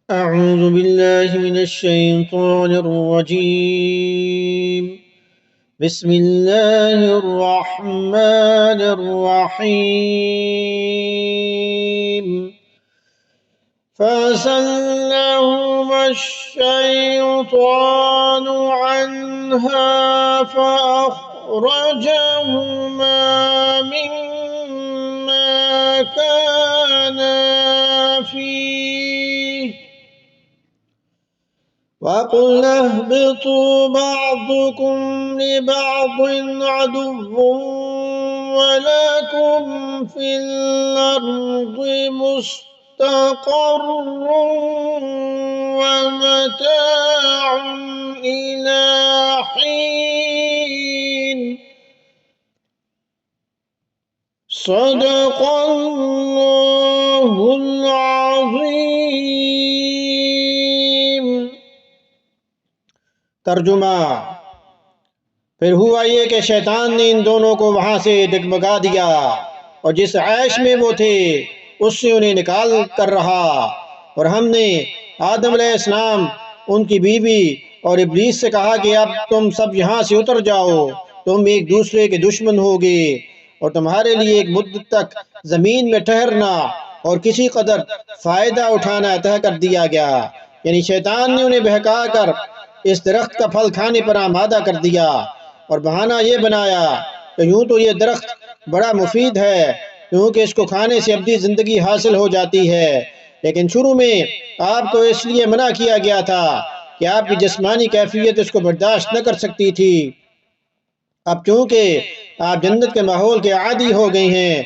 أعوذ بالله من الشيطان الرجيم. بسم الله الرحمن الرحيم. فأزلهما الشيطان عنها فأخرجهما مما كانا فيه وقلنا اهبطوا بعضكم لبعض عدو ولكم في الأرض مستقر ومتاع إلى حين. صدق الله العظيم. ترجمہ: پھر ہوا یہ کہ شیطان نے ان دونوں کو وہاں سے ڈگمگا دیا اور جس عیش میں وہ تھے اس سے انہیں نکال کر رہا، اور ہم نے آدم علیہ السلام، ان کی بیوی اور ابلیس سے کہا کہ اب تم سب یہاں سے اتر جاؤ، تم ایک دوسرے کے دشمن ہوگے اور تمہارے لیے ایک مدت تک زمین میں ٹھہرنا اور کسی قدر فائدہ اٹھانا طے کر دیا گیا۔ یعنی شیطان نے انہیں بہکا کر اس درخت کا پھل کھانے پر آمادہ کر دیا اور بہانہ یہ بنایا کہ یوں تو یہ درخت بڑا مفید ہے کیونکہ اس کو کھانے سے ابدی زندگی حاصل ہو جاتی ہے، لیکن شروع میں آپ کو اس لیے منع کیا گیا تھا کہ آپ کی جسمانی کیفیت اس کو برداشت نہ کر سکتی تھی۔ اب چونکہ آپ جنت کے ماحول کے عادی ہو گئے ہیں،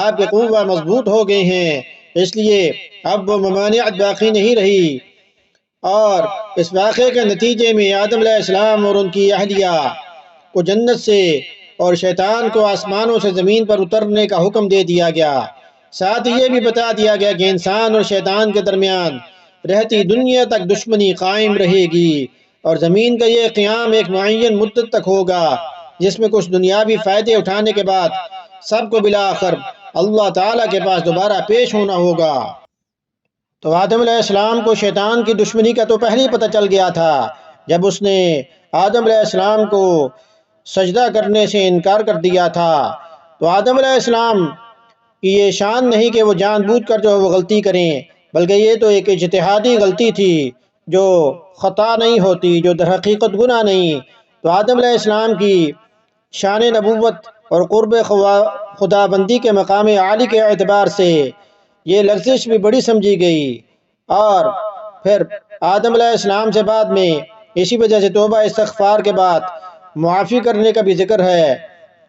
آپ کے قوہ مضبوط ہو گئے ہیں، اس لیے اب وہ ممانعت باقی نہیں رہی، اور اس واقعے کے نتیجے میں آدم علیہ السلام اور ان کی اہلیہ کو جنت سے اور شیطان کو آسمانوں سے زمین پر اترنے کا حکم دے دیا گیا۔ ساتھ یہ بھی بتا دیا گیا کہ انسان اور شیطان کے درمیان رہتی دنیا تک دشمنی قائم رہے گی، اور زمین کا یہ قیام ایک معین مدت تک ہوگا جس میں کچھ دنیاوی فائدے اٹھانے کے بعد سب کو بالآخر اللہ تعالیٰ کے پاس دوبارہ پیش ہونا ہوگا۔ تو آدم علیہ السلام کو شیطان کی دشمنی کا تو پہلے ہی پتہ چل گیا تھا جب اس نے آدم علیہ السلام کو سجدہ کرنے سے انکار کر دیا تھا۔ تو آدم علیہ السلام کی یہ شان نہیں کہ وہ جان بوجھ کر جو وہ غلطی کریں، بلکہ یہ تو ایک اجتہادی غلطی تھی جو خطا نہیں ہوتی، جو در حقیقت گناہ نہیں۔ تو آدم علیہ السلام کی شان نبوت اور قرب خدا بندی کے مقام عالی کے اعتبار سے یہ لغزش بھی بڑی سمجھی گئی، اور پھر آدم علیہ السلام سے بعد میں اسی وجہ سے توبہ استغفار کے بعد معافی کرنے کا بھی ذکر ہے،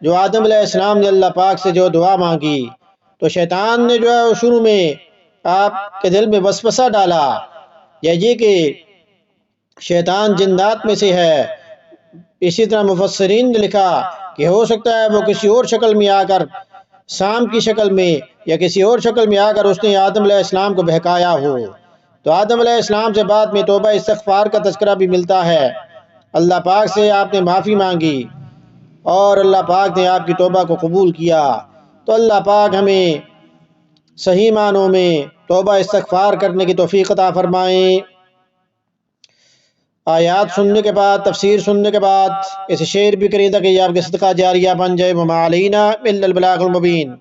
جو آدم علیہ السلام نے اللہ پاک سے جو دعا مانگی۔ تو شیطان نے جو ہے شروع میں آپ کے دل میں وسوسہ ڈالا، یا یہ کہ شیطان جنات میں سے ہے۔ اسی طرح مفسرین نے لکھا کہ ہو سکتا ہے وہ کسی اور شکل میں آ کر، سام کی شکل میں یا کسی اور شکل میں آ کر اس نے آدم علیہ السلام کو بہکایا ہو۔ تو آدم علیہ السلام سے بعد میں توبہ استغفار کا تذکرہ بھی ملتا ہے، اللہ پاک سے آپ نے معافی مانگی اور اللہ پاک نے آپ کی توبہ کو قبول کیا۔ تو اللہ پاک ہمیں صحیح معنوں میں توبہ استغفار کرنے کی توفیق عطا فرمائیں۔ آیات سننے کے بعد، تفسیر سننے کے بعد اسے شیئر بھی کریں تاکہ یہ آپ کے صدقہ جاریہ بن جائے۔ وما علینا الا البلاغ المبین۔